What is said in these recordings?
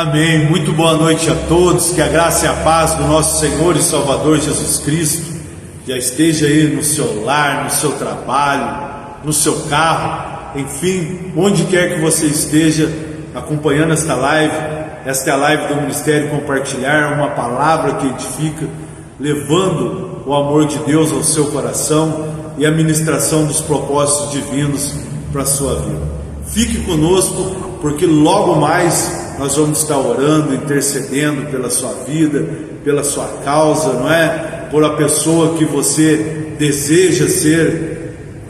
Amém. Muito boa noite a todos. Que a graça e a paz do nosso Senhor e Salvador Jesus Cristo já esteja aí no seu lar, no seu trabalho, no seu carro, enfim, onde quer que você esteja acompanhando esta live. Esta é a live do Ministério Compartilhar, uma palavra que edifica, levando o amor de Deus ao seu coração e a ministração dos propósitos divinos para a sua vida. Fique conosco, porque logo mais nós vamos estar orando, intercedendo pela sua vida, pela sua causa, não é? Por a pessoa que você deseja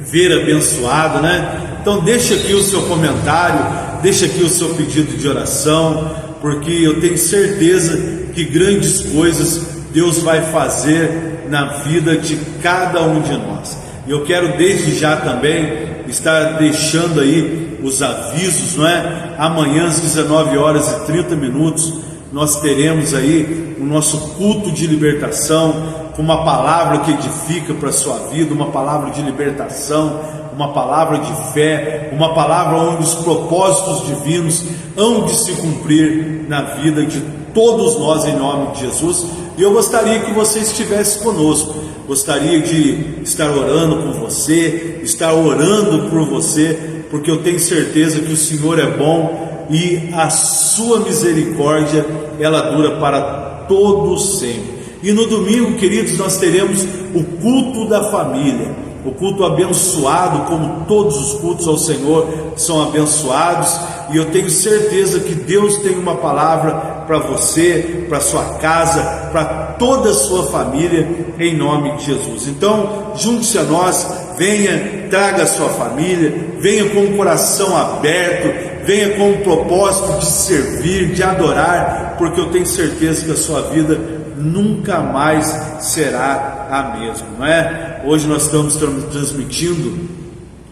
ver abençoada, né? Então deixa aqui o seu comentário, deixa aqui o seu pedido de oração, porque eu tenho certeza que grandes coisas Deus vai fazer na vida de cada um de nós. E eu quero desde já também estar deixando aí os avisos, não é? Amanhã às 19h30 nós teremos aí o nosso culto de libertação, com uma palavra que edifica para a sua vida, uma palavra de libertação, uma palavra de fé, uma palavra onde os propósitos divinos hão de se cumprir na vida de todos nós, em nome de Jesus. E eu gostaria que você estivesse conosco, gostaria de estar orando com você, estar orando por você, porque eu tenho certeza que o Senhor é bom e a sua misericórdia, ela dura para todos sempre. E no domingo, queridos, nós teremos o culto da família, o culto abençoado, como todos os cultos ao Senhor são abençoados, e eu tenho certeza que Deus tem uma palavra para você, para sua casa, para toda a sua família, em nome de Jesus. Então, junte-se a nós, venha, traga a sua família, venha com o coração aberto, venha com o propósito de servir, de adorar, porque eu tenho certeza que a sua vida nunca mais será a mesma, não é? Hoje nós estamos transmitindo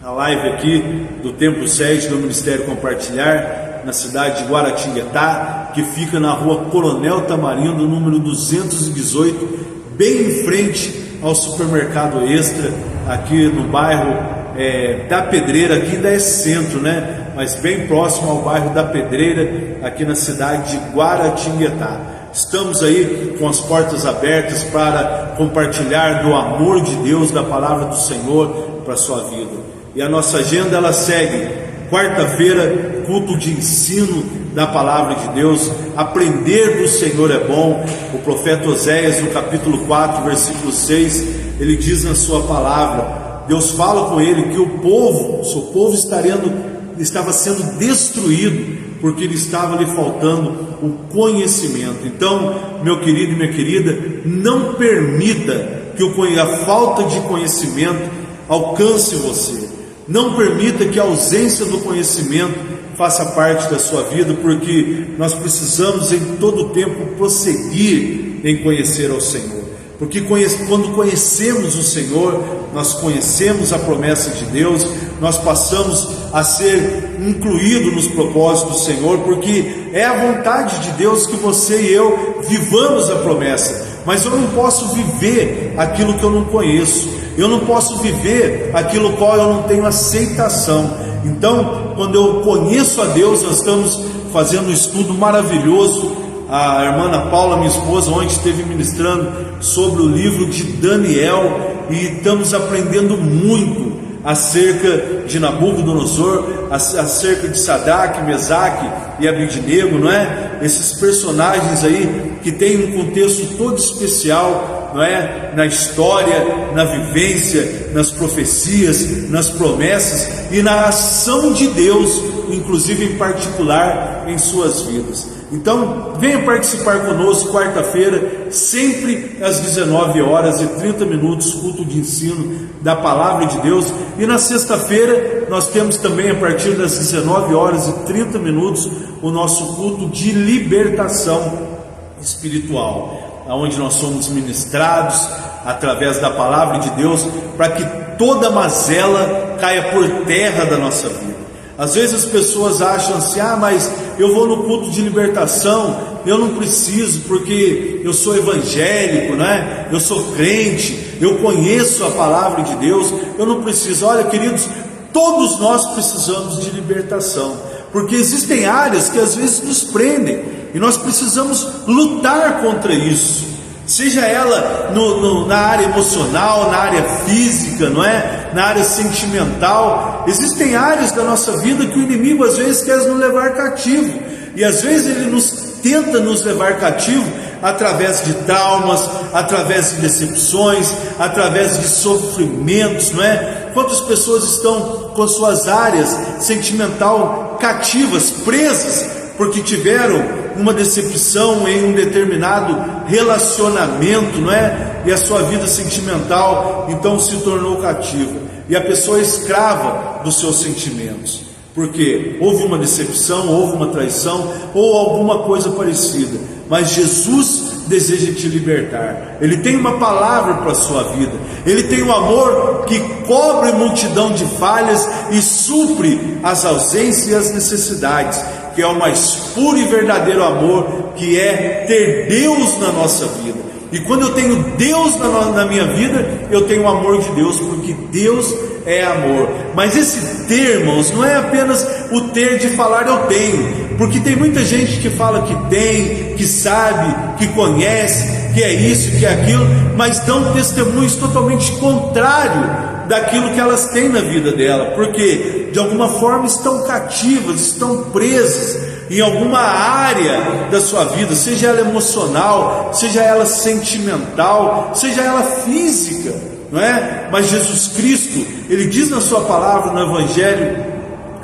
a live aqui do Templo Sede do Ministério Compartilhar, na cidade de Guaratinguetá, que fica na rua Coronel Tamarindo, número 218, bem em frente ao supermercado Extra, aqui no bairro da Pedreira, aqui ainda é centro, né? Mas bem próximo ao bairro da Pedreira, aqui na cidade de Guaratinguetá. Estamos aí com as portas abertas para compartilhar do amor de Deus, da palavra do Senhor para a sua vida. E a nossa agenda, ela segue: quarta-feira, culto de ensino da palavra de Deus. Aprender do Senhor é bom. O profeta Oséias, no capítulo 4, versículo 6, ele diz na sua palavra, Deus fala com ele que o seu povo estava sendo destruído, porque lhe estava lhe faltando o conhecimento. Então, meu querido e minha querida, não permita que a falta de conhecimento alcance você. Não permita que a ausência do conhecimento faça parte da sua vida, porque nós precisamos em todo o tempo prosseguir em conhecer ao Senhor. Porque quando conhecemos o Senhor, nós conhecemos a promessa de Deus, nós passamos a ser incluídos nos propósitos do Senhor, porque é a vontade de Deus que você e eu vivamos a promessa. Mas eu não posso viver aquilo que eu não conheço, eu não posso viver aquilo qual eu não tenho aceitação. Então, quando eu conheço a Deus, nós estamos fazendo um estudo maravilhoso. A irmã Ana Paula, minha esposa, ontem esteve ministrando sobre o livro de Daniel, e estamos aprendendo muito acerca de Nabucodonosor, acerca de Sadraque, Mesaque e Abednego, não é? Esses personagens aí que têm um contexto todo especial, não é? Na história, na vivência, nas profecias, nas promessas e na ação de Deus, inclusive em particular em suas vidas. Então, venha participar conosco quarta-feira, sempre às 19h30, culto de ensino da Palavra de Deus. E na sexta-feira, nós temos também, a partir das 19h30, o nosso culto de libertação espiritual, onde nós somos ministrados através da Palavra de Deus, para que toda mazela caia por terra da nossa vida. Às vezes as pessoas acham assim, mas eu vou no culto de libertação, eu não preciso, porque eu sou evangélico, né? Eu sou crente, eu conheço a palavra de Deus, eu não preciso. Olha, queridos, todos nós precisamos de libertação, porque existem áreas que às vezes nos prendem. e nós precisamos lutar contra isso, seja ela na área emocional, na área física, não é? Na área sentimental. Existem áreas da nossa vida que o inimigo às vezes quer nos levar cativo, e às vezes ele tenta nos levar cativo através de traumas, através de decepções, através de sofrimentos, não é? Quantas pessoas estão com suas áreas sentimental cativas, presas, porque tiveram uma decepção em um determinado relacionamento, não é? E a sua vida sentimental então se tornou cativa, e a pessoa é escrava dos seus sentimentos, porque houve uma decepção, houve uma traição ou alguma coisa parecida. Mas Jesus deseja te libertar. Ele tem uma palavra para a sua vida. Ele tem um amor que cobre multidão de falhas e supre as ausências e as necessidades, que é o mais puro e verdadeiro amor, que é ter Deus na nossa vida. E quando eu tenho Deus na minha vida, eu tenho o amor de Deus, porque Deus é amor. Mas esse ter, irmãos, não é apenas o ter de falar eu tenho, porque tem muita gente que fala que tem, que sabe, que conhece, que é isso, que é aquilo, mas dão testemunhos totalmente contrários daquilo que elas têm na vida dela, porque de alguma forma estão cativas, estão presas em alguma área da sua vida, seja ela emocional, seja ela sentimental, seja ela física, não é? Mas Jesus Cristo, Ele diz na sua palavra no Evangelho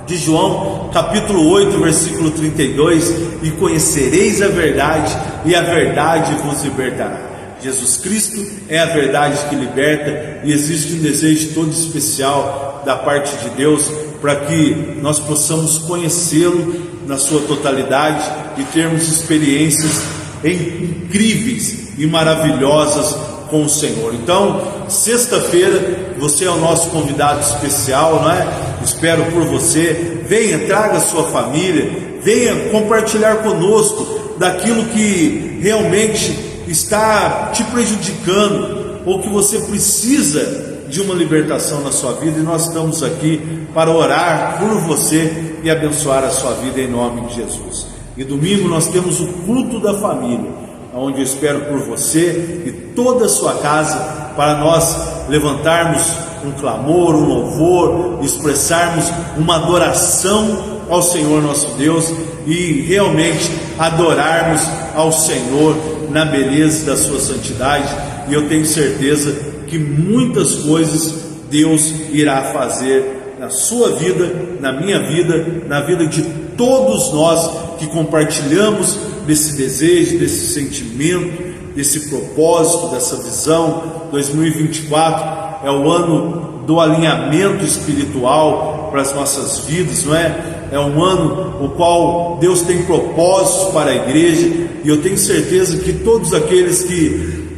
de João, capítulo 8, versículo 32, e conhecereis a verdade, e a verdade vos libertará. Jesus Cristo é a verdade que liberta, e existe um desejo todo especial da parte de Deus para que nós possamos conhecê-lo na sua totalidade e termos experiências incríveis e maravilhosas com o Senhor. Então, sexta-feira, você é o nosso convidado especial, não é? Espero por você. Venha, traga a sua família, venha compartilhar conosco daquilo que realmente está te prejudicando, ou que você precisa de uma libertação na sua vida, e nós estamos aqui para orar por você e abençoar a sua vida em nome de Jesus. E domingo nós temos o culto da família, onde eu espero por você e toda a sua casa, para nós levantarmos um clamor, um louvor, expressarmos uma adoração ao Senhor nosso Deus e realmente adorarmos ao Senhor na beleza da sua santidade. E eu tenho certeza que muitas coisas Deus irá fazer na sua vida, na minha vida, na vida de todos nós que compartilhamos desse desejo, desse sentimento, desse propósito, dessa visão. 2024 é o ano do alinhamento espiritual para as nossas vidas, não é? É um ano o qual Deus tem propósitos para a igreja, e eu tenho certeza que todos aqueles que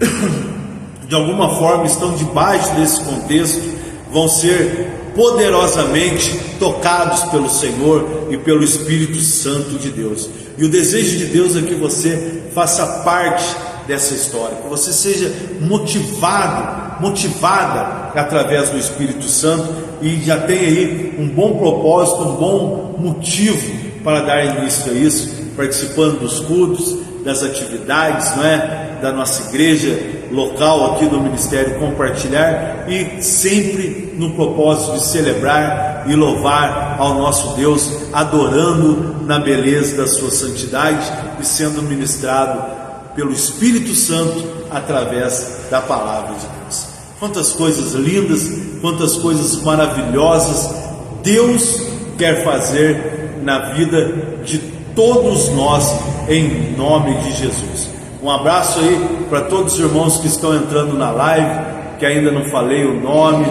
de alguma forma estão debaixo desse contexto vão ser poderosamente tocados pelo Senhor e pelo Espírito Santo de Deus. E o desejo de Deus é que você faça parte dessa história, que você seja motivada através do Espírito Santo, e já tem aí um bom propósito, um bom motivo para dar início a isso, participando dos cultos, das atividades, não é? Da nossa igreja local aqui do Ministério Compartilhar, e sempre no propósito de celebrar e louvar ao nosso Deus, adorando na beleza da sua santidade e sendo ministrado pelo Espírito Santo através da palavra de Deus. Quantas coisas lindas, quantas coisas maravilhosas Deus quer fazer na vida de todos nós, em nome de Jesus. Um abraço aí para todos os irmãos que estão entrando na live, que ainda não falei o nome,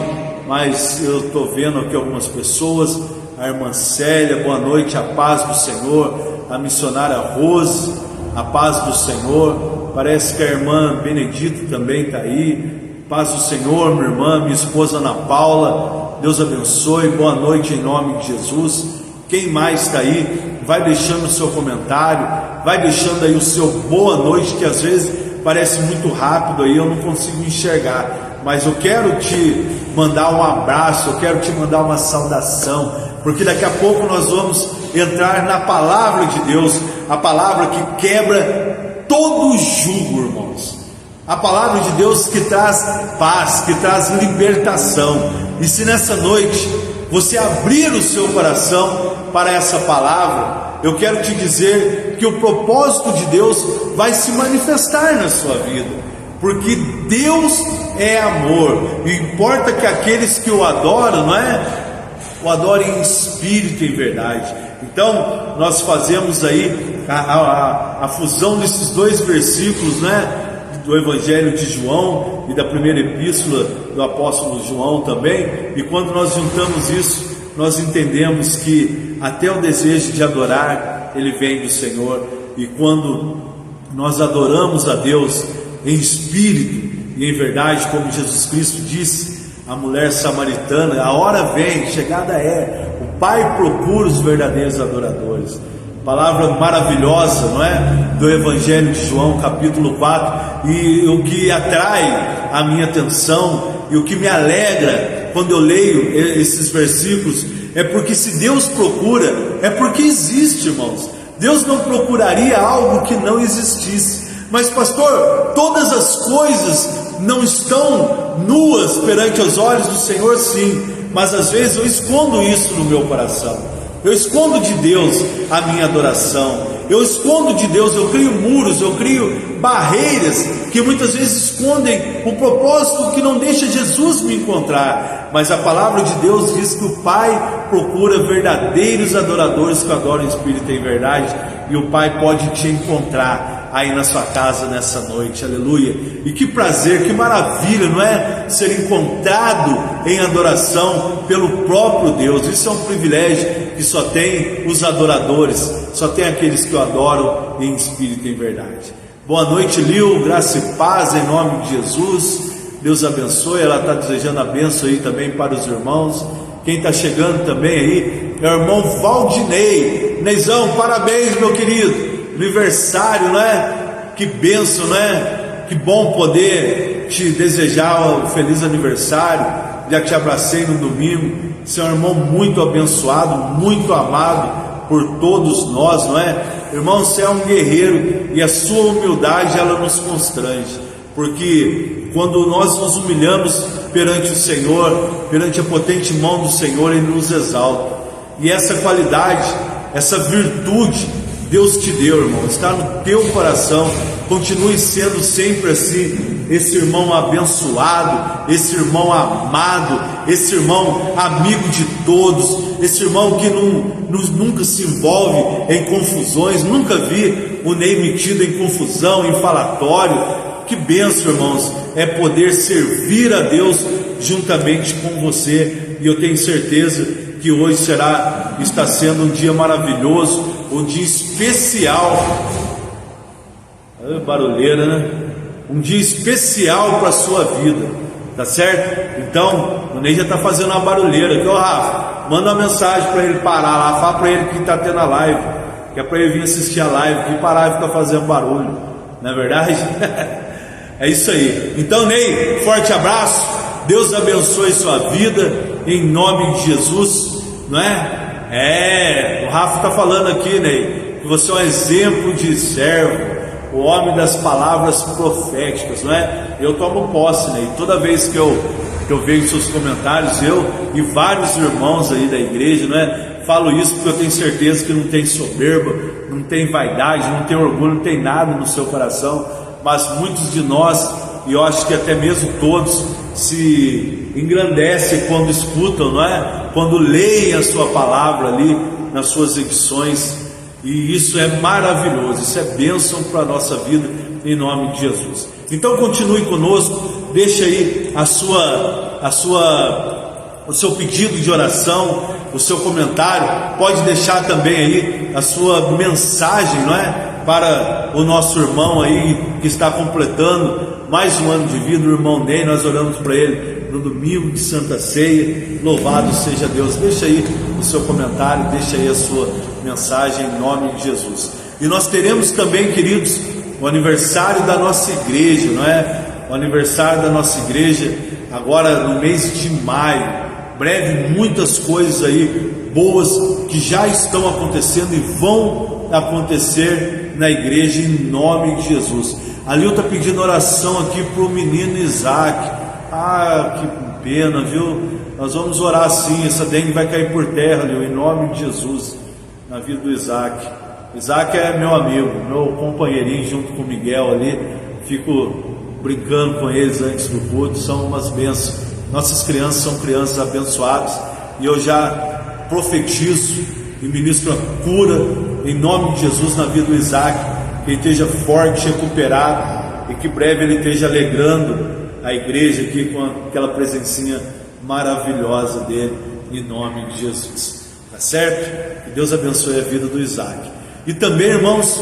mas eu estou vendo aqui algumas pessoas. A irmã Célia, boa noite, a paz do Senhor. A missionária Rose, a paz do Senhor. Parece que a irmã Benedita também está aí. Paz do Senhor, minha irmã, minha esposa Ana Paula, Deus abençoe, boa noite em nome de Jesus. Quem mais está aí? Vai deixando o seu comentário, vai deixando aí o seu boa noite, que às vezes parece muito rápido aí, eu não consigo enxergar, mas eu quero te mandar um abraço, eu quero te mandar uma saudação, porque daqui a pouco nós vamos entrar na palavra de Deus, a palavra que quebra todo jugo, irmãos. A palavra de Deus que traz paz, que traz libertação. E se nessa noite você abrir o seu coração para essa palavra, eu quero te dizer que o propósito de Deus vai se manifestar na sua vida, porque Deus é amor, e importa que aqueles que o adoram, o adorem em espírito e em verdade. Então nós fazemos aí a fusão desses dois versículos, do Evangelho de João e da primeira epístola do apóstolo João também. E quando nós juntamos isso, nós entendemos que até o desejo de adorar, ele vem do Senhor. E quando nós adoramos a Deus em espírito e em verdade, como Jesus Cristo disse à mulher samaritana, a hora vem, chegada é, o Pai procura os verdadeiros adoradores. Palavra maravilhosa, do Evangelho de João, capítulo 4. E o que atrai a minha atenção e o que me alegra quando eu leio esses versículos é porque se Deus procura, é porque existe, irmãos. Deus não procuraria algo que não existisse. Mas pastor, todas as coisas não estão nuas perante os olhos do Senhor? Sim, mas às vezes eu escondo isso no meu coração. Eu escondo de Deus a minha adoração, eu escondo de Deus, eu crio muros, eu crio barreiras que muitas vezes escondem o propósito que não deixa Jesus me encontrar. Mas a palavra de Deus diz que o Pai procura verdadeiros adoradores que adoram em espírito e em verdade, e o Pai pode te encontrar aí na sua casa nessa noite, aleluia. E que prazer, que maravilha, ser encontrado em adoração pelo próprio Deus. Isso é um privilégio que só tem os adoradores, só tem aqueles que o adoram em espírito e em verdade. Boa noite, Lil, graça e paz em nome de Jesus. Deus abençoe. Ela está desejando a bênção aí também para os irmãos. Quem está chegando também aí é o irmão Valdinei. Neizão, parabéns, meu querido, aniversário, que bênção, que bom poder te desejar um feliz aniversário. Já te abracei no domingo. Você é um irmão muito abençoado, muito amado por todos nós, irmão? Você é um guerreiro e a sua humildade, ela nos constrange, porque quando nós nos humilhamos perante o Senhor, perante a potente mão do Senhor, Ele nos exalta. E essa qualidade, essa virtude, Deus te deu, irmão, está no teu coração. Continue sendo sempre assim, esse irmão abençoado, esse irmão amado, esse irmão amigo de todos, esse irmão que nunca se envolve em confusões. Nunca vi o Ney metido em confusão, em falatório. Que bênção, irmãos, é poder servir a Deus juntamente com você. E eu tenho certeza que hoje está sendo um dia maravilhoso, um dia especial. Barulheira, um dia especial para a sua vida, tá certo? Então, o Ney já está fazendo uma barulheira aqui. Rafa, manda uma mensagem para ele parar lá, fala para ele que está tendo a live, que é para ele vir assistir a live, que parar e ficar fazendo barulho, não é verdade? É isso aí. Então, Ney, forte abraço, Deus abençoe sua vida, em nome de Jesus, o Rafa está falando aqui, Ney, que você é um exemplo de servo, o homem das palavras proféticas, Eu tomo posse, Ney. Toda vez que eu vejo seus comentários, eu e vários irmãos aí da igreja, falo isso porque eu tenho certeza que não tem soberba, não tem vaidade, não tem orgulho, não tem nada no seu coração, mas muitos de nós, e eu acho que até mesmo todos, se engrandecem quando escutam, quando leem a sua palavra ali nas suas edições. E isso é maravilhoso, isso é bênção para a nossa vida, em nome de Jesus. Então continue conosco, deixa aí o seu pedido de oração, o seu comentário, pode deixar também aí a sua mensagem, para o nosso irmão aí que está completando mais um ano de vida, o irmão Ney. Nós oramos para ele no domingo de Santa Ceia. Louvado seja Deus. Deixa aí o seu comentário, deixa aí a sua mensagem em nome de Jesus. E nós teremos também, queridos, o aniversário da nossa igreja, o aniversário da nossa igreja agora no mês de maio. Breve, muitas coisas aí boas que já estão acontecendo e vão acontecer na igreja em nome de Jesus. Ali eu estou pedindo oração aqui para o menino Isaac. Que pena, viu? Nós vamos orar sim, essa dengue vai cair por terra, Leo, em nome de Jesus, na vida do Isaac. Isaac é meu amigo, meu companheirinho junto com o Miguel ali. Fico brincando com eles antes do culto, são umas bênçãos. Nossas crianças são crianças abençoadas, e eu já profetizo e ministro a cura em nome de Jesus na vida do Isaac, que ele esteja forte, recuperado, e que breve ele esteja alegrando a igreja aqui com aquela presencinha maravilhosa dele, em nome de Jesus, tá certo? Que Deus abençoe a vida do Isaac. E também, irmãos,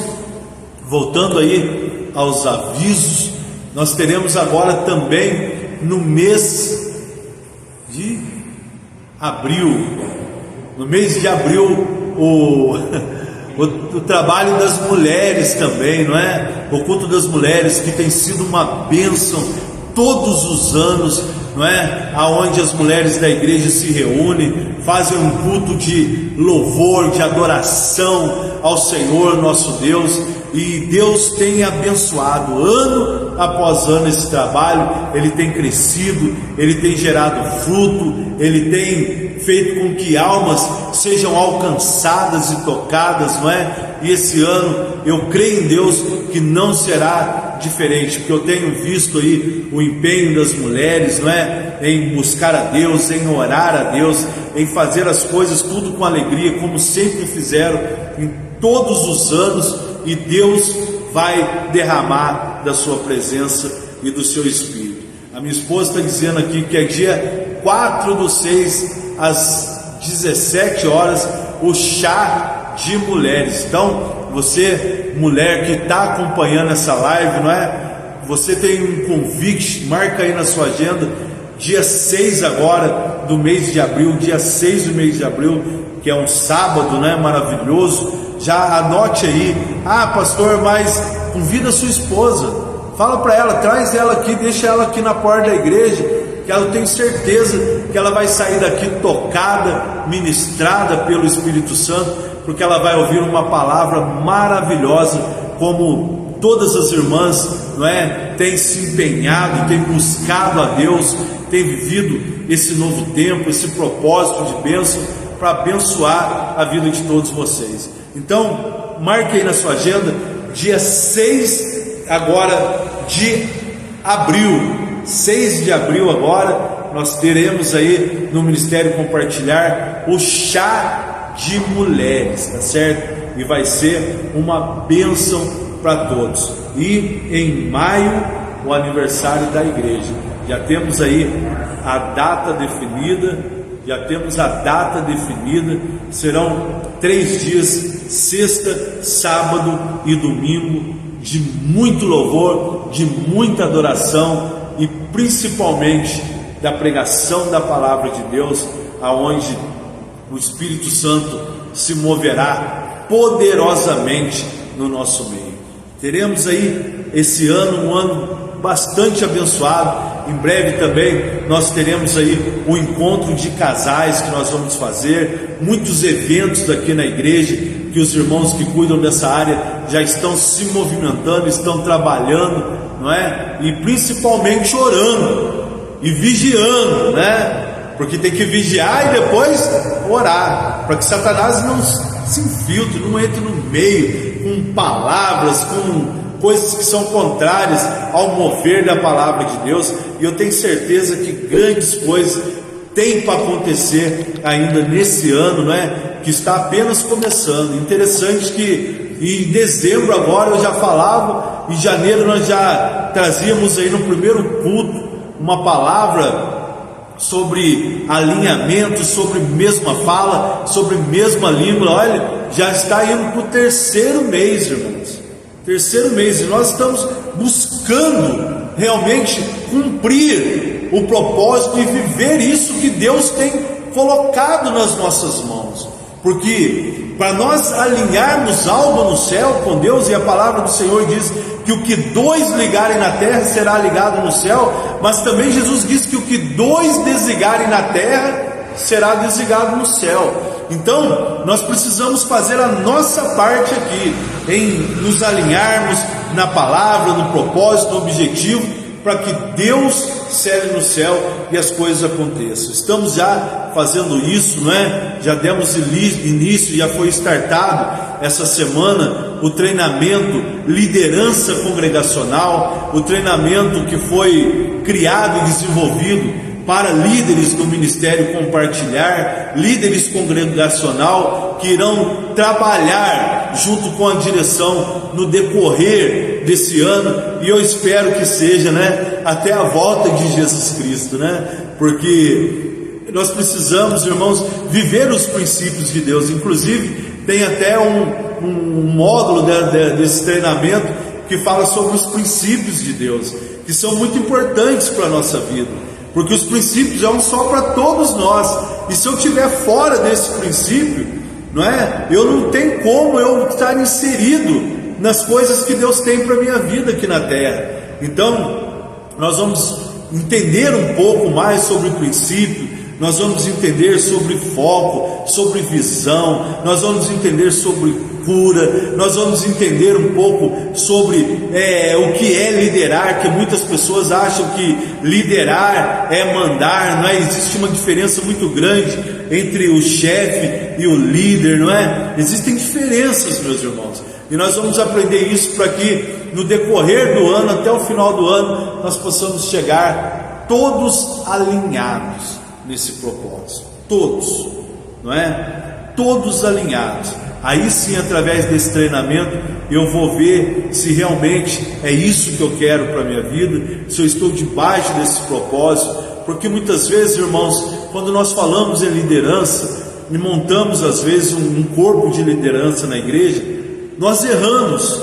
voltando aí aos avisos, nós teremos agora também no mês de abril, o trabalho das mulheres também, não é? O culto das mulheres, que tem sido uma bênção todos os anos, não é? Aonde as mulheres da igreja se reúnem, fazem um culto de louvor, de adoração ao Senhor nosso Deus, e Deus tem abençoado ano após ano esse trabalho. Ele tem crescido, ele tem gerado fruto, ele tem feito com que almas sejam alcançadas e tocadas, não é? E esse ano eu creio em Deus que não será diferente, porque eu tenho visto aí o empenho das mulheres, não é? Em buscar a Deus, em orar a Deus, em fazer as coisas tudo com alegria, como sempre fizeram em todos os anos, e Deus vai derramar da sua presença e do seu Espírito. A minha esposa está dizendo aqui que é dia 4/6 às 17 horas o chá de mulheres. Então você, mulher que está acompanhando essa live, não é? Você tem um convite, marca aí na sua agenda, dia 6 agora do mês de abril, dia 6 do mês de abril, que é um sábado, né? Maravilhoso. Já anote aí. Pastor, mas convida a sua esposa, fala para ela, traz ela aqui, deixa ela aqui na porta da igreja, que eu tenho certeza que ela vai sair daqui tocada, ministrada pelo Espírito Santo, porque ela vai ouvir uma palavra maravilhosa, como todas as irmãs, não é, têm se empenhado, têm buscado a Deus, têm vivido esse novo tempo, esse propósito de bênção, para abençoar a vida de todos vocês. Então, marque aí na sua agenda, dia 6 agora de abril, 6 de abril agora, nós teremos aí no Ministério Compartilhar o chá de mulheres, tá certo? E vai ser uma bênção para todos. E em maio, o aniversário da igreja, já temos aí a data definida, serão 3 dias, sexta, sábado e domingo, de muito louvor, de muita adoração e principalmente da pregação da palavra de Deus, aonde o Espírito Santo se moverá poderosamente no nosso meio. Teremos aí esse ano um ano bastante abençoado. Em breve também nós teremos aí o encontro de casais que nós vamos fazer, muitos eventos aqui na igreja, que os irmãos que cuidam dessa área já estão se movimentando, estão trabalhando, não é? E principalmente orando e vigiando, né? Porque tem que vigiar e depois orar, para que Satanás não se infiltre, não entre no meio com palavras, com coisas que são contrárias ao mover da palavra de Deus. E eu tenho certeza que grandes coisas têm para acontecer ainda nesse ano, né, que está apenas começando. Interessante que em dezembro agora eu já falava, em janeiro nós já trazíamos aí no primeiro culto uma palavra sobre alinhamento, sobre mesma fala, sobre mesma língua. Olha, já está indo para o 3º mês, irmãos. 3º mês, e nós estamos buscando realmente cumprir o propósito e viver isso que Deus tem colocado nas nossas mãos, porque para nós alinharmos algo no céu com Deus, e a palavra do Senhor diz que o que 2 ligarem na terra será ligado no céu, mas também Jesus diz que o que 2 desligarem na terra será desligado no céu. Então nós precisamos fazer a nossa parte aqui, em nos alinharmos na palavra, no propósito, no objetivo, para que Deus cele no céu e as coisas aconteçam. Estamos já fazendo isso, não é? Já demos início, já foi startado essa semana o treinamento liderança congregacional, o treinamento que foi criado e desenvolvido para líderes do Ministério Compartilhar, líderes congregacional que irão trabalhar junto com a direção no decorrer desse ano, e eu espero que seja, né, até a volta de Jesus Cristo, né, porque nós precisamos, irmãos, viver os princípios de Deus. Inclusive tem até um módulo desse treinamento que fala sobre os princípios de Deus, que são muito importantes para a nossa vida, porque os princípios é um só para todos nós, e se eu estiver fora desse princípio, não é? Eu não tenho como eu estar inserido nas coisas que Deus tem para a minha vida aqui na terra. Então nós vamos entender um pouco mais sobre o princípio, nós vamos entender sobre foco, sobre visão, nós vamos entender sobre cura, nós vamos entender um pouco sobre o que é liderar, que muitas pessoas acham que liderar é mandar, não é? Existe uma diferença muito grande entre o chefe e o líder, não é? Existem diferenças, meus irmãos, e nós vamos aprender isso para que no decorrer do ano, até o final do ano, nós possamos chegar todos alinhados nesse propósito, todos, não é? Todos alinhados. Aí sim, através desse treinamento, eu vou ver se realmente é isso que eu quero para a minha vida, se eu estou debaixo desse propósito, porque muitas vezes, irmãos, quando nós falamos em liderança e montamos às vezes um corpo de liderança na igreja, nós erramos.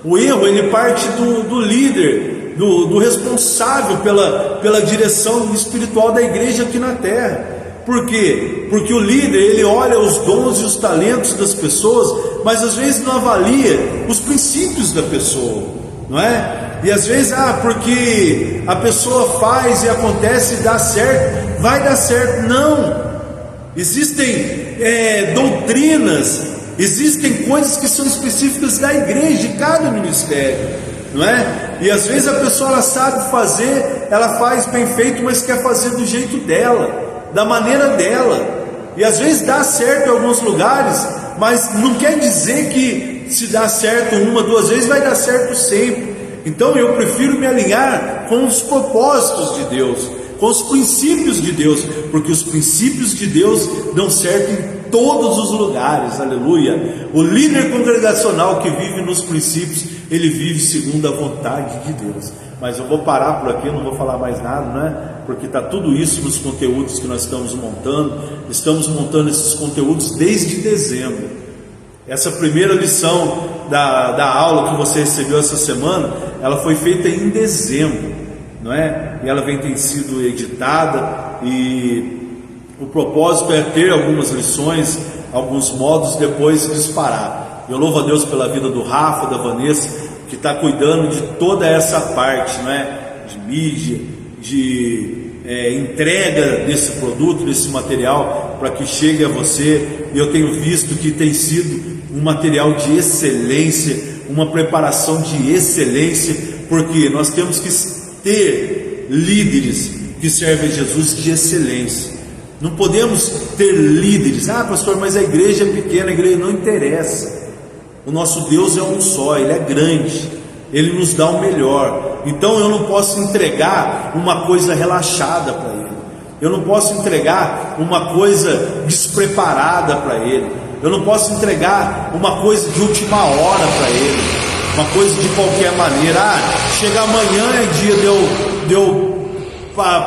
O erro, ele parte do líder, do responsável pela direção espiritual da igreja aqui na terra. Por quê? Porque o líder, ele olha os dons e os talentos das pessoas, mas às vezes não avalia os princípios da pessoa, não é? E às vezes, porque a pessoa faz e acontece e dá certo, vai dar certo. Não, existem doutrinas, existem coisas que são específicas da igreja, de cada ministério, não é? E às vezes a pessoa, ela sabe fazer, ela faz bem feito, mas quer fazer do jeito dela, da maneira dela, e às vezes dá certo em alguns lugares, mas não quer dizer que se dá certo uma, duas vezes, vai dar certo sempre. Então eu prefiro me alinhar com os propósitos de Deus, com os princípios de Deus, porque os princípios de Deus dão certo em todos os lugares, aleluia. O líder congregacional que vive nos princípios, ele vive segundo a vontade de Deus. Mas eu vou parar por aqui, eu não vou falar mais nada, né? Porque está tudo isso nos conteúdos que nós estamos montando esses conteúdos desde dezembro. Essa primeira lição da aula que você recebeu essa semana, ela foi feita em dezembro, não é? E ela tem sido editada, e o propósito é ter algumas lições, alguns modos, depois disparar. Eu louvo a Deus pela vida do Rafa, da Vanessa, que está cuidando de toda essa parte, não é? De mídia, de entrega desse produto, desse material, para que chegue a você. E eu tenho visto que tem sido um material de excelência, uma preparação de excelência, porque nós temos que ter líderes que servem a Jesus de excelência. Não podemos ter líderes, pastor, mas a igreja é pequena, a igreja não interessa. O nosso Deus é um só, Ele é grande, Ele nos dá o melhor. Então eu não posso entregar uma coisa relaxada para Ele, eu não posso entregar uma coisa despreparada para Ele, eu não posso entregar uma coisa de última hora para Ele, uma coisa de qualquer maneira. Chega amanhã, é dia de eu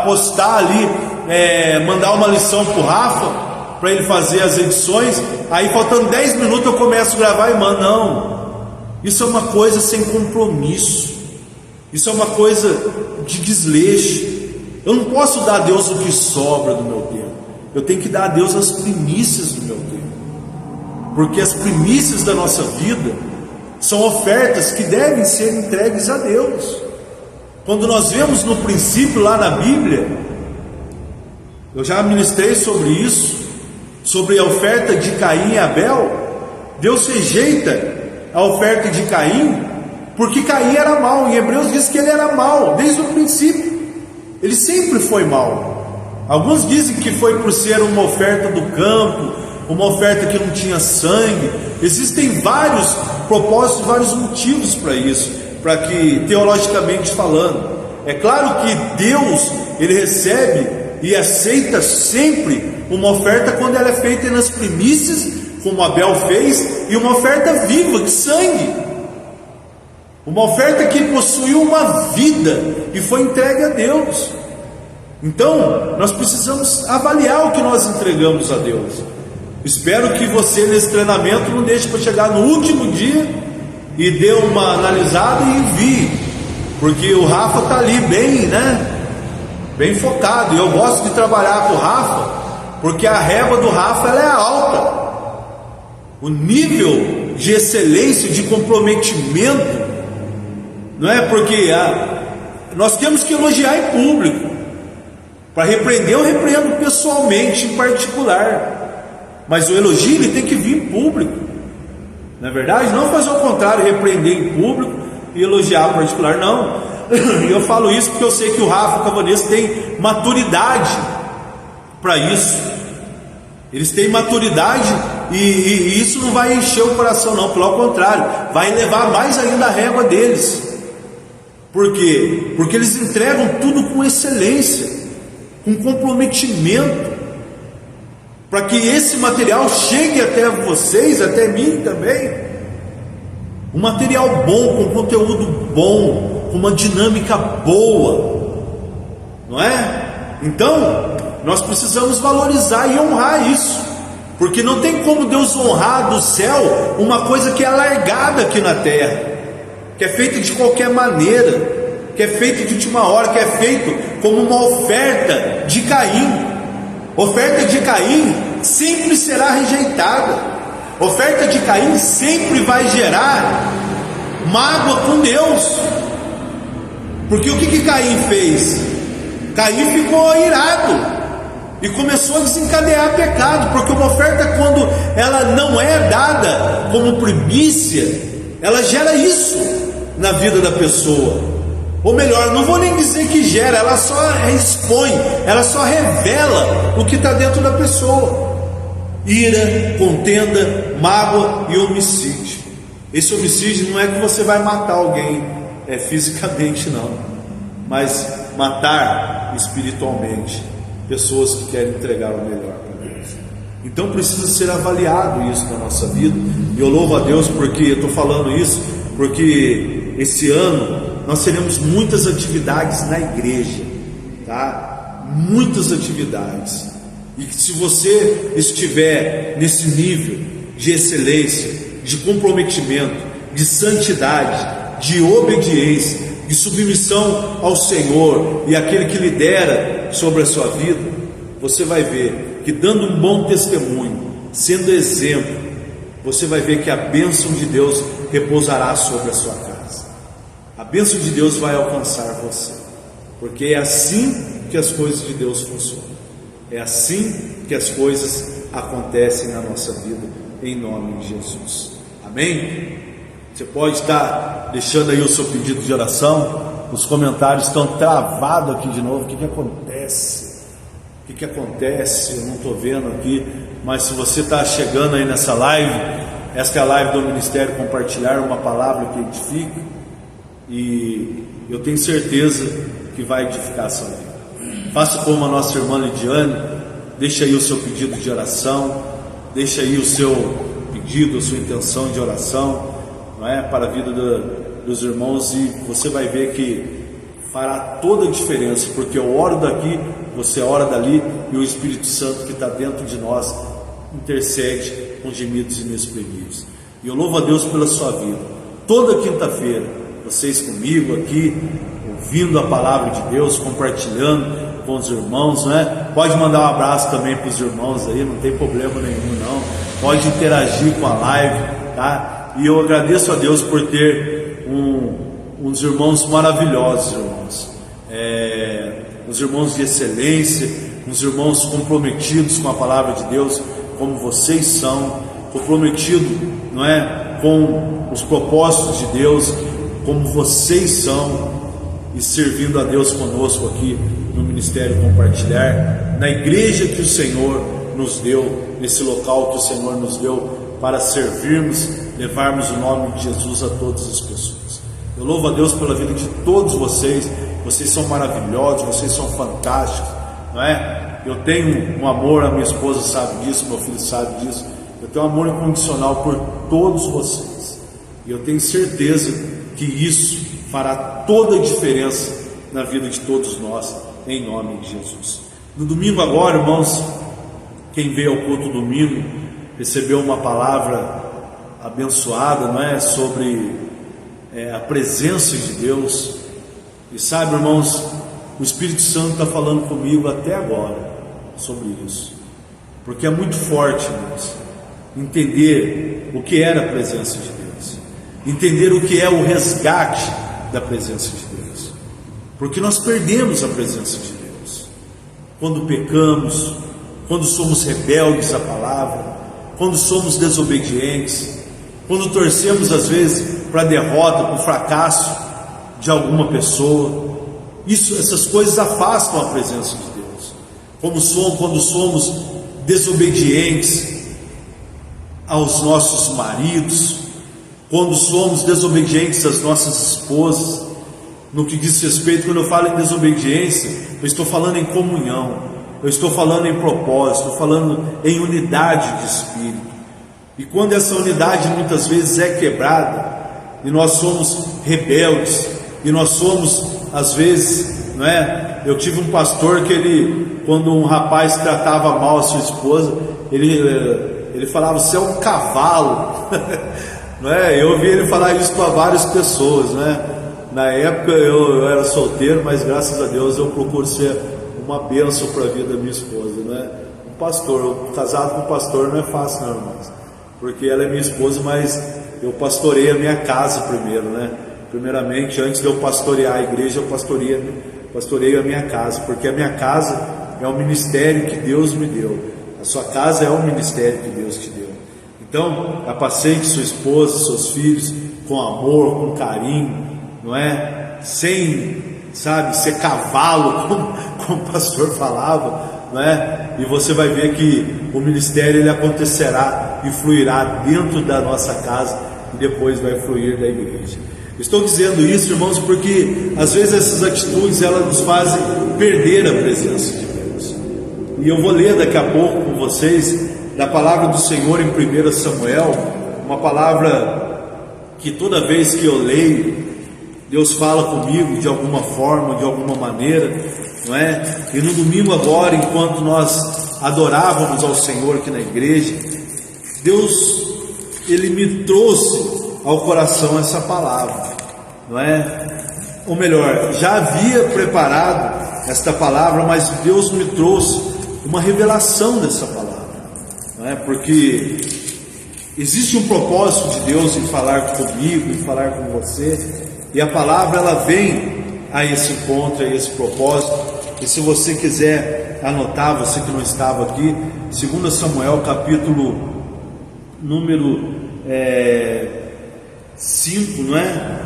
postar ali, mandar uma lição para o Rafa, para ele fazer as edições, aí faltando 10 minutos eu começo a gravar e mando. Não, isso é uma coisa sem compromisso, isso é uma coisa de desleixo. Eu não posso dar a Deus o que sobra do meu tempo, eu tenho que dar a Deus as primícias do meu tempo, porque as primícias da nossa vida são ofertas que devem ser entregues a Deus. Quando nós vemos no princípio lá na Bíblia, eu já ministrei sobre isso, sobre a oferta de Caim e Abel, Deus rejeita a oferta de Caim, porque Caim era mau. Em Hebreus diz que ele era mau desde o princípio, ele sempre foi mau. Alguns dizem que foi por ser uma oferta do campo, uma oferta que não tinha sangue. Existem vários propósitos, vários motivos para isso, para que, teologicamente falando, é claro que Deus, ele recebe e aceita sempre uma oferta quando ela é feita nas primícias, como Abel fez, e uma oferta viva, de sangue, uma oferta que possuiu uma vida e foi entregue a Deus. Então nós precisamos avaliar o que nós entregamos a Deus. Espero que você, nesse treinamento, não deixe para chegar no último dia e dê uma analisada e envie, porque o Rafa está ali bem focado, e eu gosto de trabalhar com o Rafa, porque a régua do Rafa ela é alta, o nível de excelência, de comprometimento, não é? Porque nós temos que elogiar em público. Para repreender, eu repreendo pessoalmente, em particular, mas o elogio ele tem que vir em público, não é verdade? Não fazer o contrário, repreender em público e elogiar em particular, não. Eu falo isso porque eu sei que o Rafa Cavanês tem maturidade para isso. Eles têm maturidade e isso não vai encher o coração, não, pelo contrário, vai elevar mais ainda a régua deles. Por quê? Porque eles entregam tudo com excelência, com comprometimento, para que esse material chegue até vocês, até mim também, um material bom, com conteúdo bom, com uma dinâmica boa, não é? Então nós precisamos valorizar e honrar isso, porque não tem como Deus honrar do céu uma coisa que é largada aqui na terra, que é feita de qualquer maneira, que é feito de última hora, que é feito como uma oferta de Caim. Oferta de Caim sempre será rejeitada. Oferta de Caim sempre vai gerar mágoa com Deus. Porque o que Caim fez? Caim ficou irado e começou a desencadear pecado, porque uma oferta, quando ela não é dada como primícia, ela gera isso na vida da pessoa. Ou melhor, não vou nem dizer que gera, ela só expõe, ela só revela o que está dentro da pessoa: ira, contenda, mágoa e homicídio. Esse homicídio não é que você vai matar alguém fisicamente, não, mas matar espiritualmente pessoas que querem entregar o melhor para Deus. Então precisa ser avaliado isso na nossa vida. E eu louvo a Deus porque eu estou falando isso, porque esse ano nós teremos muitas atividades na igreja, tá? Muitas atividades. E que se você estiver nesse nível de excelência, de comprometimento, de santidade, de obediência, de submissão ao Senhor e aquele que lidera sobre a sua vida, você vai ver que, dando um bom testemunho, sendo exemplo, você vai ver que a bênção de Deus repousará sobre a sua casa. A bênção de Deus vai alcançar você, porque é assim que as coisas de Deus funcionam, é assim que as coisas acontecem na nossa vida, em nome de Jesus. Amém? Você pode estar deixando aí o seu pedido de oração. Os comentários estão travados aqui de novo. O que acontece? O que acontece? Eu não estou vendo aqui, mas se você está chegando aí nessa live, essa é a live do Ministério Compartilhar uma Palavra que Edifica, e eu tenho certeza que vai edificar a sua vida. Faça como a nossa irmã Lidiane, deixa aí o seu pedido de oração, deixa aí o seu pedido, a sua intenção de oração, não é, para a vida dos irmãos, e você vai ver que fará toda a diferença, porque eu oro daqui, você ora dali, e o Espírito Santo que está dentro de nós intercede com gemidos inexprimíveis. E eu louvo a Deus pela sua vida. Toda quinta-feira, vocês comigo aqui, ouvindo a palavra de Deus, compartilhando com os irmãos, né? Pode mandar um abraço também para os irmãos aí, não tem problema nenhum, não. Pode interagir com a live, tá? E eu agradeço a Deus por ter uns irmãos maravilhosos, irmãos. Uns irmãos de excelência, uns irmãos comprometidos com a palavra de Deus, como vocês são, comprometido, não é, com os propósitos de Deus, como vocês são, e servindo a Deus conosco aqui no Ministério Compartilhar, na igreja que o Senhor nos deu, nesse local que o Senhor nos deu para servirmos, levarmos o nome de Jesus a todas as pessoas. Eu louvo a Deus pela vida de todos vocês. Vocês são maravilhosos, vocês são fantásticos, não é? Eu tenho um amor, a minha esposa sabe disso, meu filho sabe disso. Eu tenho um amor incondicional por todos vocês, e eu tenho certeza que isso fará toda a diferença na vida de todos nós, em nome de Jesus. No domingo agora, irmãos, quem veio ao culto domingo recebeu uma palavra abençoada, não é? Sobre a presença de Deus. E sabe, irmãos, o Espírito Santo está falando comigo até agora sobre isso, porque é muito forte, irmãos, entender o que era a presença de Deus, entender o que é o resgate da presença de Deus, porque nós perdemos a presença de Deus quando pecamos, quando somos rebeldes à palavra, quando somos desobedientes, quando torcemos às vezes para a derrota, para o fracasso de alguma pessoa. Essas coisas afastam a presença de Deus. Quando somos desobedientes aos nossos maridos, quando somos desobedientes às nossas esposas. No que diz respeito, quando eu falo em desobediência, eu estou falando em comunhão, eu estou falando em propósito, estou falando em unidade de espírito. E quando essa unidade muitas vezes é quebrada, e nós somos rebeldes, e nós somos, às vezes, não é? Eu tive um pastor que quando um rapaz tratava mal a sua esposa, ele falava: você é um cavalo. Não é? Eu ouvi ele falar isso para várias pessoas, né? Na época eu era solteiro, mas graças a Deus eu procuro ser uma bênção para a vida da minha esposa, né? Um pastor, casado com um pastor não é fácil, não, irmãos, porque ela é minha esposa, mas eu pastorei a minha casa primeiro, né? Primeiramente, antes de eu pastorear a igreja, eu pastorei a minha casa, porque a minha casa é o ministério que Deus me deu. A sua casa é o ministério que Deus te deu. Então, apacente sua esposa, seus filhos com amor, com carinho, não é? Sem, sabe, ser cavalo, como o pastor falava, não é? E você vai ver que o ministério ele acontecerá e fluirá dentro da nossa casa e depois vai fluir da igreja. Estou dizendo isso, irmãos, porque às vezes essas atitudes elas nos fazem perder a presença de Deus. E eu vou ler daqui a pouco com vocês da palavra do Senhor em 1 Samuel, uma palavra que toda vez que eu leio, Deus fala comigo de alguma forma, de alguma maneira, não é? E no domingo agora, enquanto nós adorávamos ao Senhor aqui na igreja, Deus, Ele me trouxe ao coração essa palavra, não é? Ou melhor, já havia preparado esta palavra, mas Deus me trouxe uma revelação dessa palavra, não é? Porque existe um propósito de Deus em falar comigo, em falar com você, e a palavra ela vem a esse encontro, a esse propósito. E se você quiser anotar, você que não estava aqui, 2 Samuel capítulo número 5, não é?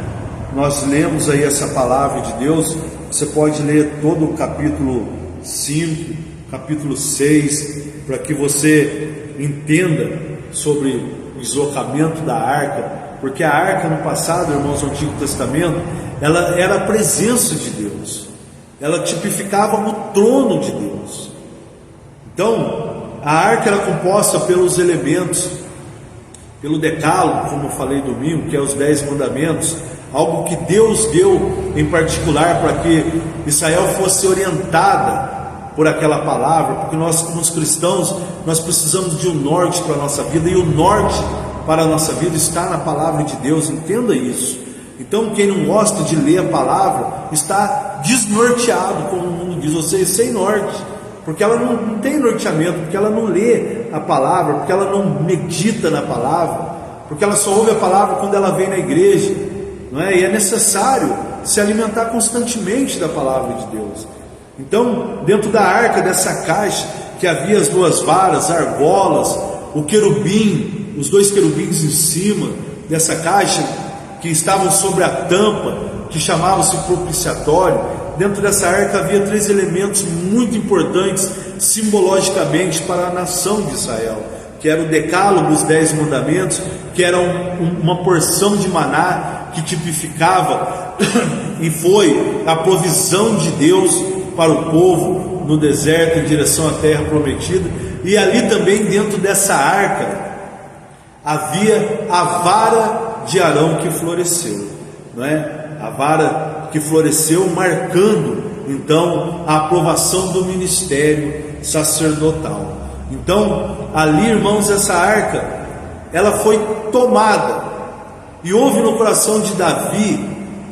Nós lemos aí essa palavra de Deus. Você pode ler todo o capítulo 5, capítulo 6, para que você entenda sobre o deslocamento da arca, porque a arca no passado, irmãos, no Antigo Testamento, ela era a presença de Deus, ela tipificava o trono de Deus. Então, a arca era composta pelos elementos, pelo decálogo, como eu falei domingo, que é os 10 mandamentos, algo que Deus deu em particular para que Israel fosse orientada por aquela palavra, porque nós, como cristãos, nós precisamos de um norte para a nossa vida, e o norte para a nossa vida está na palavra de Deus, entenda isso. Então, quem não gosta de ler a palavra está desnorteado, como o mundo diz, ou seja, sem norte, porque ela não tem norteamento, porque ela não lê a palavra, porque ela não medita na palavra, porque ela só ouve a palavra quando ela vem na igreja, não é? E é necessário se alimentar constantemente da palavra de Deus. Então, dentro da arca, dessa caixa, que havia as duas varas, argolas, o querubim, os dois querubins em cima dessa caixa, que estavam sobre a tampa, que chamava-se propiciatório. Dentro dessa arca havia 3 elementos muito importantes simbologicamente para a nação de Israel, que era o decálogo, os 10 mandamentos, que era uma porção de maná que tipificava e foi a provisão de Deus para o povo no deserto em direção à terra prometida. E ali também, dentro dessa arca, havia a vara de Arão que floresceu, não é? A vara que floresceu, marcando então a aprovação do ministério sacerdotal. Então, ali, irmãos, essa arca, ela foi tomada, e houve no coração de Davi,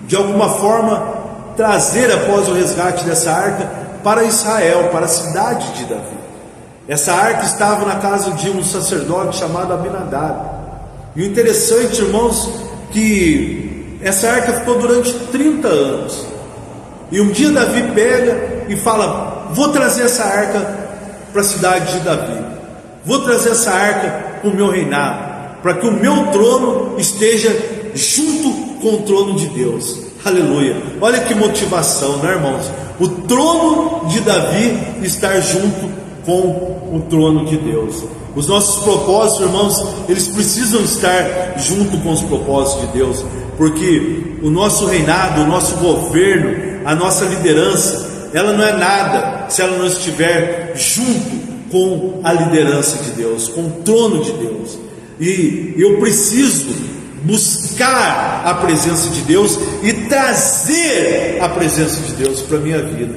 de alguma forma, trazer após o resgate dessa arca para Israel, para a cidade de Davi. Essa arca estava na casa de um sacerdote chamado Abinadab. E o interessante, irmãos, que essa arca ficou durante 30 anos. E um dia Davi pega e fala: vou trazer essa arca para a cidade de Davi, vou trazer essa arca para o meu reinado, para que o meu trono esteja junto com o trono de Deus. Aleluia! Olha que motivação, né, irmãos? O trono de Davi estar junto com o trono de Deus. Os nossos propósitos, irmãos, eles precisam estar junto com os propósitos de Deus, porque o nosso reinado, o nosso governo, a nossa liderança, ela não é nada se ela não estiver junto com a liderança de Deus, com o trono de Deus. E eu preciso buscar a presença de Deus e trazer a presença de Deus para a minha vida.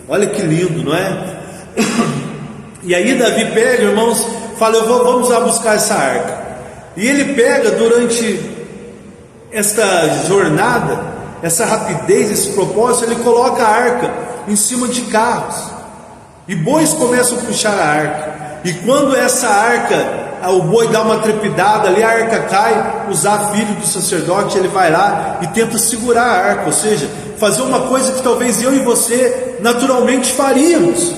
Olha que lindo, não é? E aí Davi pega, irmãos, fala: vamos lá buscar essa arca. E ele pega, durante esta jornada, essa rapidez, esse propósito, ele coloca a arca em cima de carros, e bois começam a puxar a arca. E quando essa arca, o boi dá uma trepidada ali, a arca cai, Uzá, filho do sacerdote, ele vai lá e tenta segurar a arca, ou seja, fazer uma coisa que talvez eu e você naturalmente faríamos.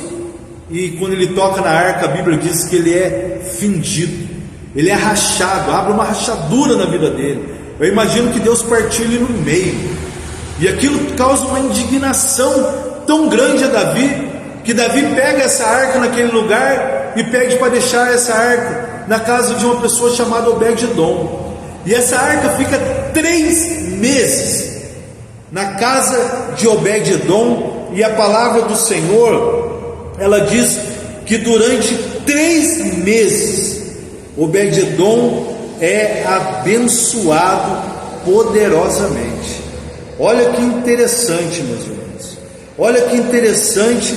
E quando ele toca na arca, a Bíblia diz que ele é fendido, ele é rachado, abre uma rachadura na vida dele. Eu imagino que Deus partiu ele no meio, e aquilo causa uma indignação tão grande a Davi, que Davi pega essa arca naquele lugar e pede para deixar essa arca na casa de uma pessoa chamada Obed-edom. E essa arca fica 3 meses na casa de Obed-edom, e a palavra do Senhor, ela diz que durante 3 meses Obed-edom é abençoado poderosamente. Olha que interessante, meus irmãos, olha que interessante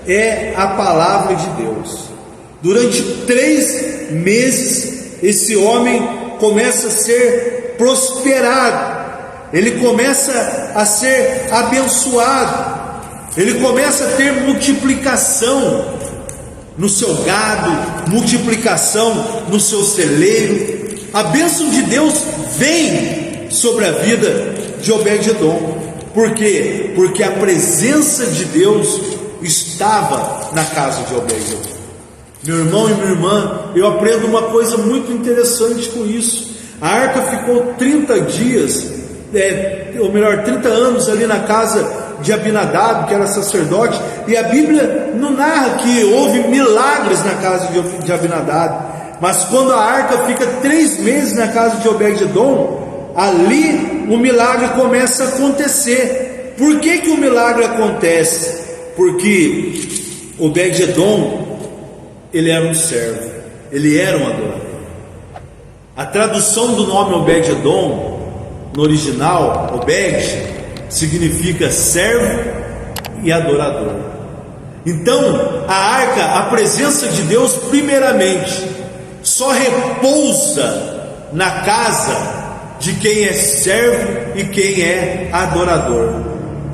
é a palavra de Deus. Durante 3 meses esse homem começa a ser prosperado, ele começa a ser abençoado, ele começa a ter multiplicação no seu gado, multiplicação no seu celeiro. A bênção de Deus vem sobre a vida de Obed-edom. Por quê? Porque a presença de Deus estava na casa de Obed-edom. Meu irmão e minha irmã, eu aprendo uma coisa muito interessante com isso. A arca ficou 30 dias, ou melhor, 30 anos ali na casa de Abinadab, que era sacerdote, e a Bíblia não narra que houve milagres na casa de Abinadab, mas quando a arca fica 3 meses na casa de Obed-edom, ali o milagre começa a acontecer. Por que o milagre acontece? Porque Obed-edom, ele era um servo, ele era um adorador. A tradução do nome Obed-edom no original, Obed, significa servo e adorador. Então a arca, a presença de Deus, primeiramente, só repousa na casa de quem é servo e quem é adorador.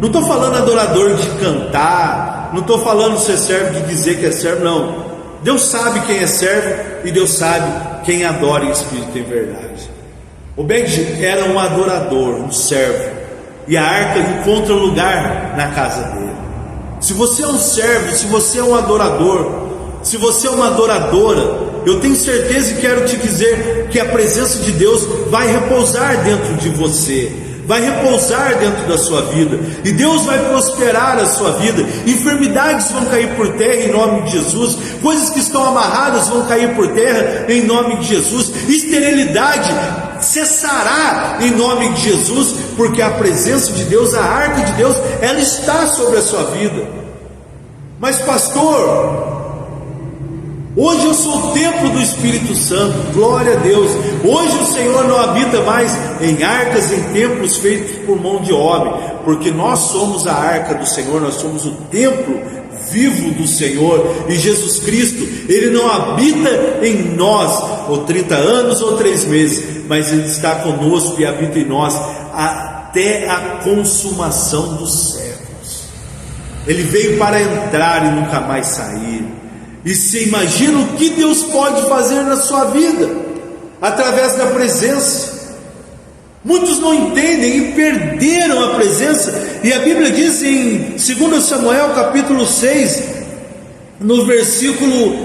Não estou falando adorador de cantar, não estou falando ser servo de dizer que é servo, não. Deus sabe quem é servo e Deus sabe quem adora em espírito e em verdade. Obed era um adorador, um servo, e a arca encontra lugar na casa dele. Se você é um servo, se você é um adorador, se você é uma adoradora, eu tenho certeza e quero te dizer que a presença de Deus vai repousar dentro de você, vai repousar dentro da sua vida, e Deus vai prosperar a sua vida. Enfermidades vão cair por terra em nome de Jesus, coisas que estão amarradas vão cair por terra em nome de Jesus, esterilidade cessará em nome de Jesus, porque a presença de Deus, a arca de Deus, ela está sobre a sua vida. Mas pastor, hoje eu sou o templo do Espírito Santo, glória a Deus. Hoje o Senhor não habita mais em arcas, em templos feitos por mão de homem, porque nós somos a arca do Senhor, nós somos o templo vivo do Senhor, e Jesus Cristo, Ele não habita em nós, ou 30 anos ou 3 meses, mas Ele está conosco e habita em nós até a consumação dos séculos. Ele veio para entrar e nunca mais sair. E se imagina o que Deus pode fazer na sua vida, através da presença. Muitos não entendem e perderam a presença, e a Bíblia diz em 2 Samuel capítulo 6, no versículo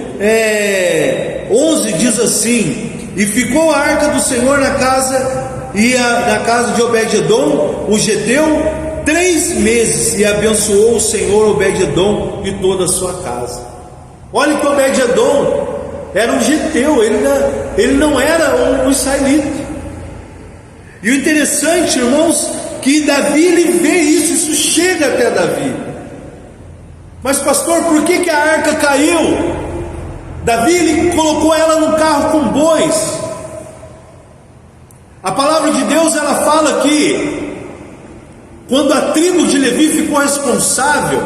11, diz assim: e ficou a arca do Senhor na casa de Obed-edom, o geteu, 3 meses, e abençoou o Senhor Obed-edom e toda a sua casa. Olha que Obed-edom era um geteu, ele não era um israelita. E o interessante, irmãos, que Davi, ele vê isso chega até Davi. Mas pastor, por que a arca caiu? Davi, ele colocou ela num carro com bois. A palavra de Deus, ela fala que quando a tribo de Levi ficou responsável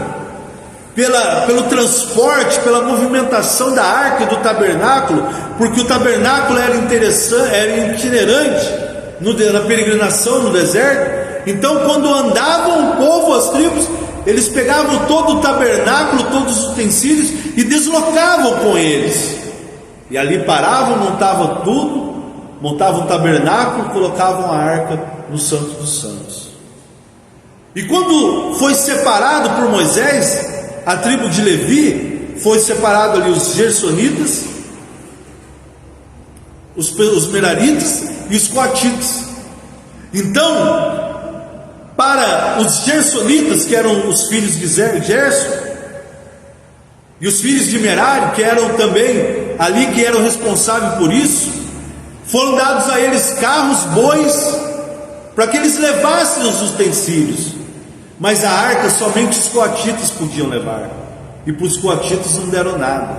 pelo transporte, pela movimentação da arca e do tabernáculo, porque o tabernáculo era itinerante na peregrinação no deserto. Então quando andavam o povo, as tribos, eles pegavam todo o tabernáculo, todos os utensílios e deslocavam com eles, e ali paravam, montavam tudo, montavam um tabernáculo, colocavam a arca no Santo dos Santos. E quando foi separado por Moisés, a tribo de Levi, foi separado ali os gersonitas, os meraritas e os coatitas. Então, para os gersonitas, que eram os filhos de Gerson, e os filhos de Merari, que eram também ali, que eram responsáveis por isso, foram dados a eles carros, bois, para que eles levassem os utensílios. Mas a arca somente os coatitas podiam levar, e para os coatitas não deram nada,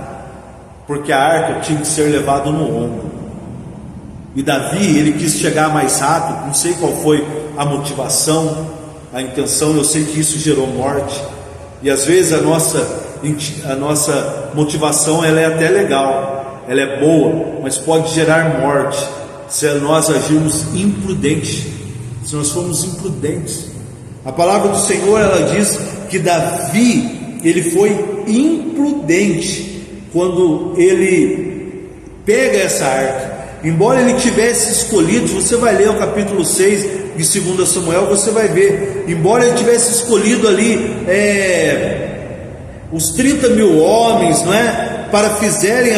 porque a arca tinha que ser levada no ombro. E Davi, ele quis chegar mais rápido, não sei qual foi a motivação, a intenção, eu sei que isso gerou morte. E às vezes a nossa motivação, ela é até legal, ela é boa, mas pode gerar morte se nós agirmos imprudente, se nós formos imprudentes. A palavra do Senhor, ela diz que Davi, ele foi imprudente quando ele pega essa arca. Embora ele tivesse escolhido, você vai ler o capítulo 6 de 2 Samuel, você vai ver, embora ele tivesse escolhido ali os 30 mil homens, não é, para fazer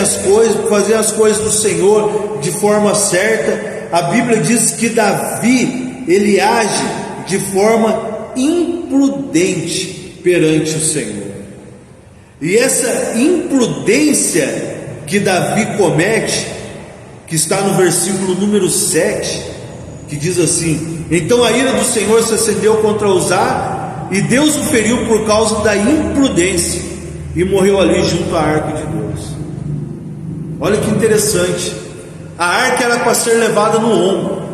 as coisas do Senhor de forma certa, a Bíblia diz que Davi, ele age de forma imprudente perante o Senhor. E essa imprudência que Davi comete, que está no versículo número 7, que diz assim: então a ira do Senhor se acendeu contra Uzá, e Deus o feriu por causa da imprudência, e morreu ali junto à arca de Deus. Olha que interessante, a arca era para ser levada no ombro.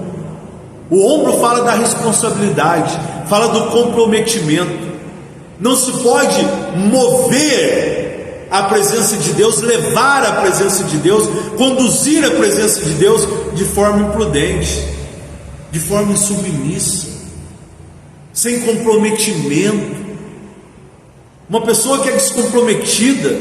O ombro fala da responsabilidade, fala do comprometimento. Não se pode mover a presença de Deus, levar a presença de Deus, conduzir a presença de Deus de forma imprudente, de forma insubmissa, sem comprometimento. Uma pessoa que é descomprometida,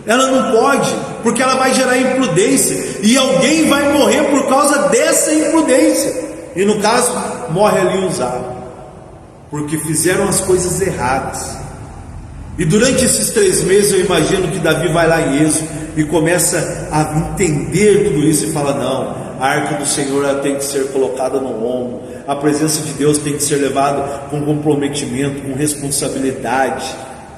ela não pode, porque ela vai gerar imprudência, e alguém vai morrer por causa dessa imprudência. E no caso, morre ali Uzá, porque fizeram as coisas erradas. E durante esses 3 meses, eu imagino que Davi vai lá em Êxodo, e começa a entender tudo isso e fala: não, a arca do Senhor ela tem que ser colocada no ombro, a presença de Deus tem que ser levada com comprometimento, com responsabilidade,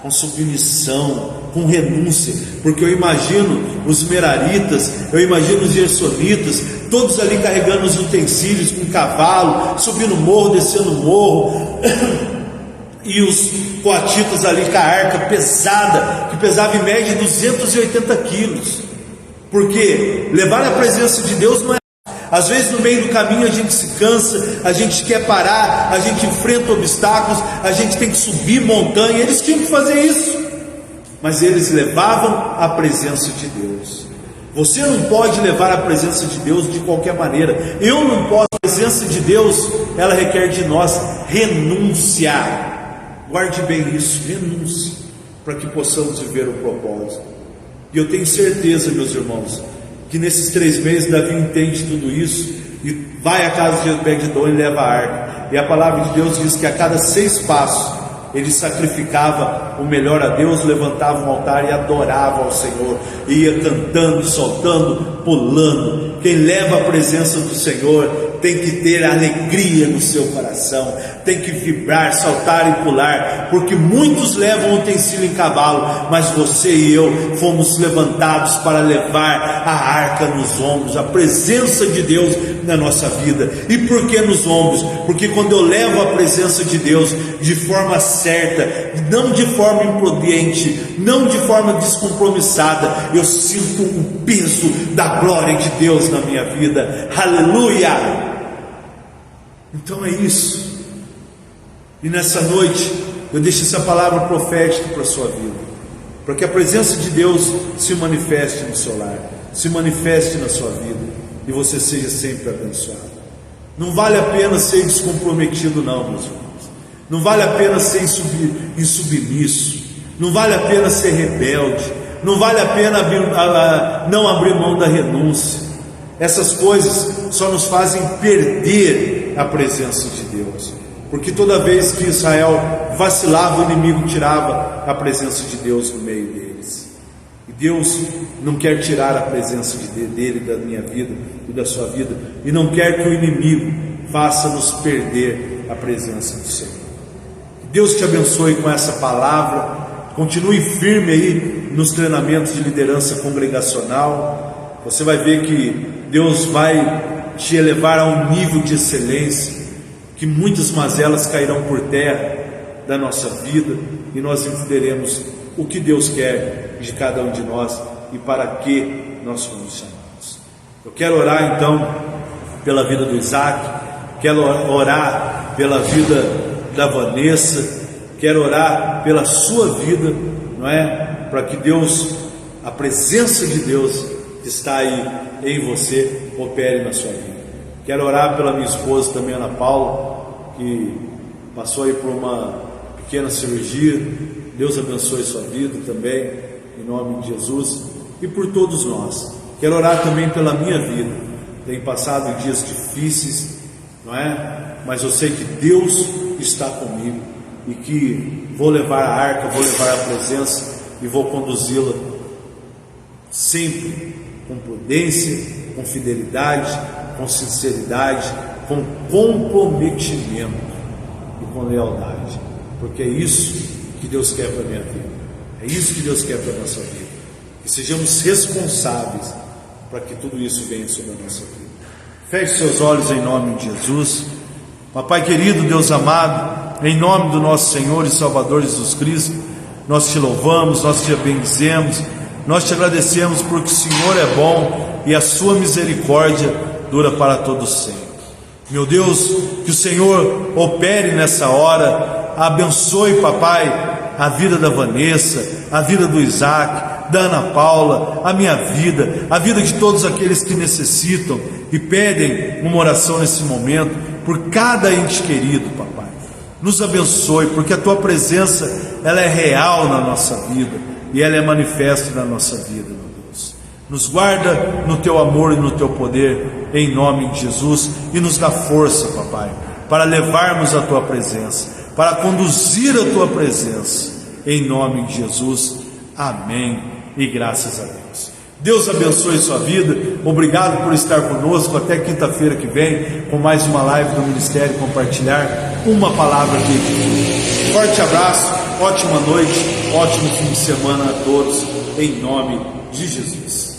com submissão, com renúncia, porque eu imagino os meraritas, eu imagino os gersonitas, todos ali carregando os utensílios com cavalo, subindo morro, descendo morro, e os coatitas ali com a arca pesada, que pesava em média 280 quilos, porque levar a presença de Deus não é. Às vezes no meio do caminho a gente se cansa, a gente quer parar, a gente enfrenta obstáculos, a gente tem que subir montanha. Eles tinham que fazer isso, mas eles levavam a presença de Deus. Você não pode levar a presença de Deus de qualquer maneira. Eu não posso. A presença de Deus, ela requer de nós renunciar. Guarde bem isso, renúncia, para que possamos viver o propósito. E eu tenho certeza, meus irmãos, que nesses 3 meses Davi entende tudo isso e vai à casa de Obed-edom e leva a arca. E a palavra de Deus diz que a cada 6 passos ele sacrificava o melhor a Deus, levantava um altar e adorava ao Senhor, e ia cantando, soltando, pulando. Quem leva a presença do Senhor tem que ter alegria no seu coração, tem que vibrar, saltar e pular, porque muitos levam utensílio em cavalo, mas você e eu fomos levantados para levar a arca nos ombros, a presença de Deus na nossa vida. E por que nos ombros? Porque quando eu levo a presença de Deus de forma certa, não de forma imprudente, não de forma descompromissada, eu sinto o peso da glória de Deus na minha vida. Aleluia! Então é isso. E nessa noite eu deixo essa palavra profética para a sua vida, para que a presença de Deus se manifeste no seu lar, se manifeste na sua vida, e você seja sempre abençoado. Não vale a pena ser descomprometido não, meus irmãos. Não vale a pena ser insubmisso, não vale a pena ser rebelde, não vale a pena não abrir mão da renúncia. Essas coisas só nos fazem perder a presença de Deus, porque toda vez que Israel vacilava, o inimigo tirava a presença de Deus no meio deles. E Deus não quer tirar a presença dele da minha vida e da sua vida, e não quer que o inimigo faça-nos perder a presença do Senhor. Deus te abençoe com essa palavra. Continue firme aí nos treinamentos de liderança congregacional. Você vai ver que Deus vai te elevar a um nível de excelência, que muitas mazelas cairão por terra da nossa vida, e nós entenderemos o que Deus quer de cada um de nós e para que nós fomos chamados. Eu quero orar então pela vida do Isaac, quero orar pela vida da Vanessa, quero orar pela sua vida, não é? Para que Deus, a presença de Deus que está aí em você, opere na sua vida. Quero orar pela minha esposa também, Ana Paula, que passou aí por uma pequena cirurgia. Deus abençoe sua vida também, em nome de Jesus, e por todos nós. Quero orar também pela minha vida. Tenho passado dias difíceis, não é? Mas eu sei que Deus está comigo, e que vou levar a arca, vou levar a presença e vou conduzi-la sempre com prudência, com fidelidade, com sinceridade, com comprometimento e com lealdade, porque é isso que Deus quer para a minha vida, é isso que Deus quer para a nossa vida, que sejamos responsáveis para que tudo isso venha sobre a nossa vida. Feche seus olhos em nome de Jesus. Papai querido, Deus amado, em nome do nosso Senhor e Salvador Jesus Cristo, nós te louvamos, nós te bendizemos, nós te agradecemos porque o Senhor é bom e a sua misericórdia dura para todos sempre. Meu Deus, que o Senhor opere nessa hora, abençoe, papai, a vida da Vanessa, a vida do Isaac, da Ana Paula, a minha vida, a vida de todos aqueles que necessitam e pedem uma oração nesse momento, por cada ente querido, papai. Nos abençoe, porque a tua presença, ela é real na nossa vida, e ela é manifesta na nossa vida, meu Deus. Nos guarda no teu amor e no teu poder, em nome de Jesus, e nos dá força, papai, para levarmos a tua presença, para conduzir a tua presença, em nome de Jesus. Amém, e graças a Deus. Deus abençoe sua vida. Obrigado por estar conosco. Até quinta-feira que vem, com mais uma live do Ministério Compartilhar uma Palavra de Forte abraço, ótima noite, ótimo fim de semana a todos, em nome de Jesus.